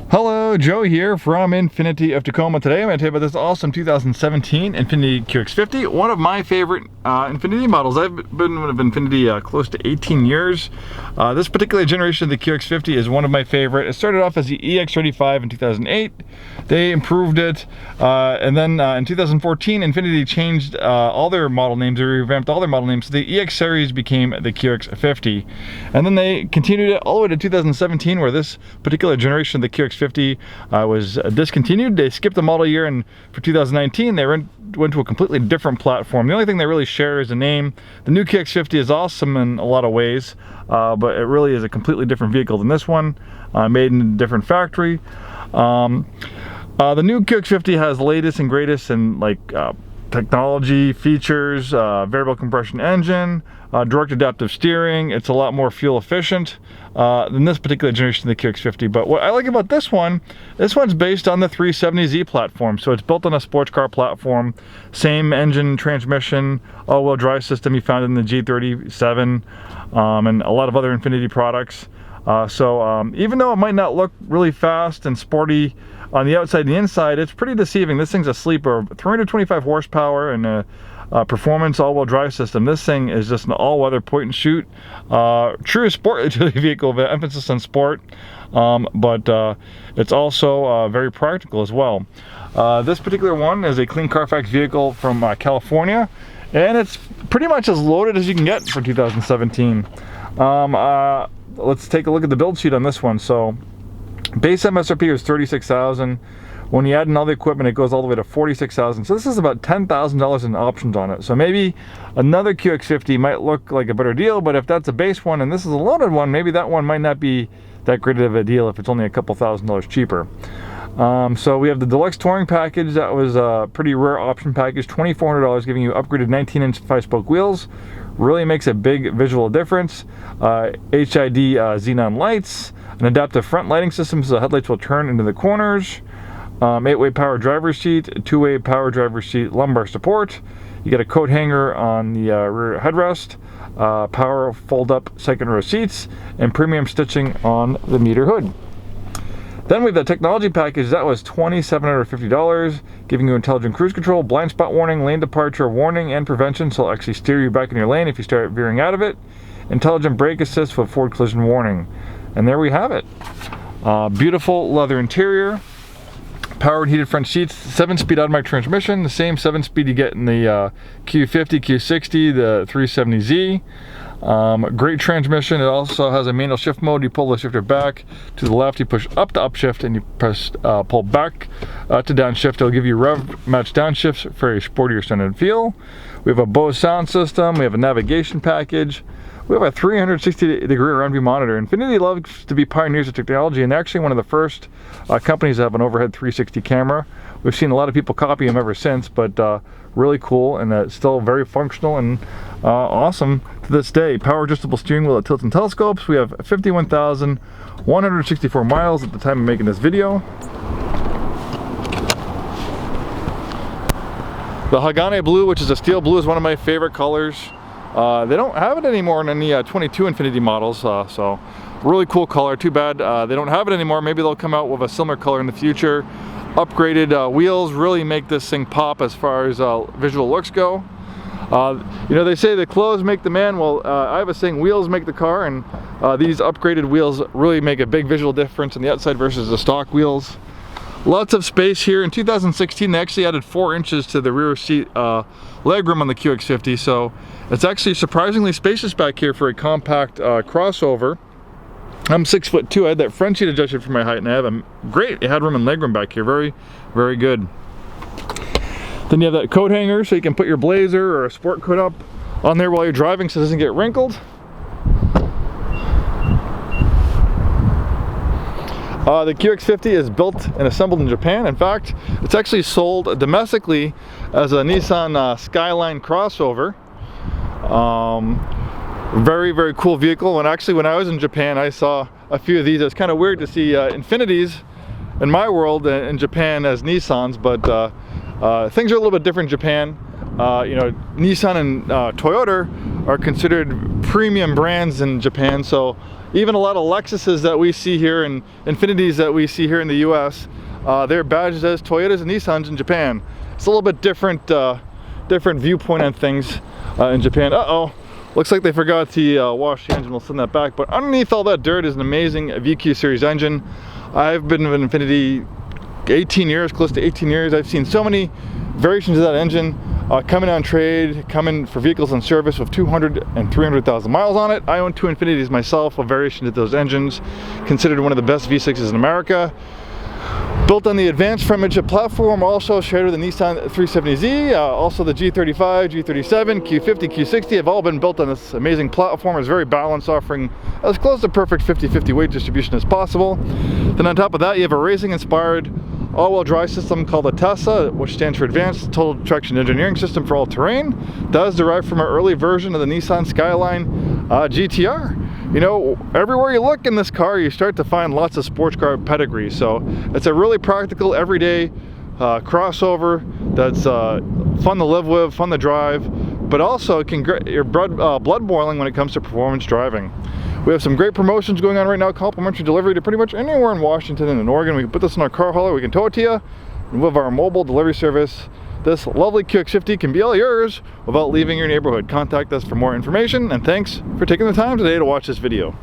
Hello, Joe here from Infiniti of Tacoma. Today I'm going to tell you about this awesome 2017 Infiniti QX50, one of my favorite Infiniti models. I've been with Infiniti close to 18 years. This particular generation of the QX50 is one of my favorite. It started off as the EX35 in 2008. They improved it, and then in 2014 Infiniti changed all their model names. They revamped all their model names. So the EX series became the QX50, and then they continued it all the way to 2017, where this particular generation of the QX50 was discontinued. They skipped the model year, and for 2019 they went to a completely different platform. The only thing they really share is the name. The new QX50 is awesome in a lot of ways, but it really is a completely different vehicle than this one, made in a different factory. The new QX50 has the latest and greatest in technology features, variable compression engine, direct adaptive steering. It's a lot more fuel efficient than this particular generation of the QX50. But what I like about this one's based on the 370Z platform. So it's built on a sports car platform, same engine, transmission, all-wheel drive system you found in the G37 and a lot of other Infiniti products. Even though it might not look really fast and sporty on the outside and the inside, it's pretty deceiving. This thing's a sleeper. 325 horsepower and a performance all-wheel drive system. This thing is just an all-weather point-and-shoot, true sport utility vehicle with emphasis on sport, but it's also very practical as well. This particular one is a clean Carfax vehicle from California, and it's pretty much as loaded as you can get for 2017. Let's take a look at the build sheet on this one. So base MSRP is $36,000. When you add in all the equipment, it goes all the way to $46,000. So this is about $10,000 in options on it. So maybe another QX50 might look like a better deal, but if that's a base one and this is a loaded one, maybe that one might not be that great of a deal if it's only a couple $1,000s cheaper. So we have the deluxe touring package. That was a pretty rare option package, $2,400, giving you upgraded 19-inch 5-spoke wheels. Really makes a big visual difference. HID xenon lights, an adaptive front lighting system so the headlights will turn into the corners, 8-way power driver's seat, 2-way power driver's seat lumbar support. You get a coat hanger on the rear headrest, power fold-up second row seats, and premium stitching on the meter hood. Then we have the technology package. That was $2,750, giving you intelligent cruise control, blind spot warning, lane departure warning, and prevention, so it'll actually steer you back in your lane if you start veering out of it. Intelligent brake assist with forward collision warning. And there we have it. Beautiful leather interior, powered heated front seats, 7-speed automatic transmission, the same 7-speed you get in the Q50, Q60, the 370Z. Great transmission. It also has a manual shift mode. You pull the shifter back to the left, you push up to upshift, and you press pull back to downshift. It'll give you rev match downshifts for a sportier sound and feel. We have a Bose sound system. We have a navigation package. We have a 360-degree around view monitor. Infiniti loves to be pioneers of technology, and they're actually one of the first companies to have an overhead 360 camera. We've seen a lot of people copy them ever since, but really cool, and still very functional and awesome to this day. Power adjustable steering wheel that tilts and telescopes. We have 51,164 miles at the time of making this video. The Hagane blue, which is a steel blue, is one of my favorite colors. They don't have it anymore in any 22 Infiniti models, so really cool color. Too bad they don't have it anymore. Maybe they'll come out with a similar color in the future. Upgraded wheels really make this thing pop as far as visual looks go. You know, they say the clothes make the man. Well, I have a saying, wheels make the car, and these upgraded wheels really make a big visual difference on the outside versus the stock wheels. Lots of space here. In 2016, they actually added 4 inches to the rear seat legroom on the QX50, so it's actually surprisingly spacious back here for a compact crossover. I'm 6'2". I had that front seat adjusted for my height, and I have a great headroom and legroom back here. Very, very good. Then you have that coat hanger, so you can put your blazer or a sport coat up on there while you're driving so it doesn't get wrinkled. The QX50 is built and assembled in Japan. In fact, it's actually sold domestically as a Nissan Skyline crossover. Very, very cool vehicle. And actually, when I was in Japan, I saw a few of these. It's kind of weird to see Infinitis in my world in Japan as Nissans, but things are a little bit different in Japan. You know, Nissan and Toyota are considered premium brands in Japan. So even a lot of Lexuses that we see here and Infinitis that we see here in the US, they're badged as Toyotas and Nissans in Japan. It's a little bit different, different viewpoint on things in Japan. Uh-oh, looks like they forgot to wash the engine. We'll send that back. But underneath all that dirt is an amazing VQ series engine. I've been with Infiniti 18 years, close to 18 years. I've seen so many variations of that engine coming on trade, coming for vehicles in service with 200 and 300,000 miles on it. I own two Infinitis myself, a variation of those engines, considered one of the best V6s in America. Built on the advanced front Midship platform, also shared with the Nissan 370Z, also the G35, G37, Q50, Q60 have all been built on this amazing platform. It's very balanced, offering as close to perfect 50-50 weight distribution as possible. Then on top of that, you have a racing-inspired all-wheel drive system called the TESA, which stands for Advanced Total Traction Engineering System for All Terrain. That is derived from an early version of the Nissan Skyline GTR. You know, everywhere you look in this car, you start to find lots of sports car pedigree. So it's a really practical, everyday crossover that's fun to live with, fun to drive, but also it can get your blood boiling when it comes to performance driving. We have some great promotions going on right now, complimentary delivery to pretty much anywhere in Washington and in Oregon. We can put this in our car hauler, we can tow it to you, and with our mobile delivery service, this lovely QX50 can be all yours without leaving your neighborhood. Contact us for more information, and thanks for taking the time today to watch this video.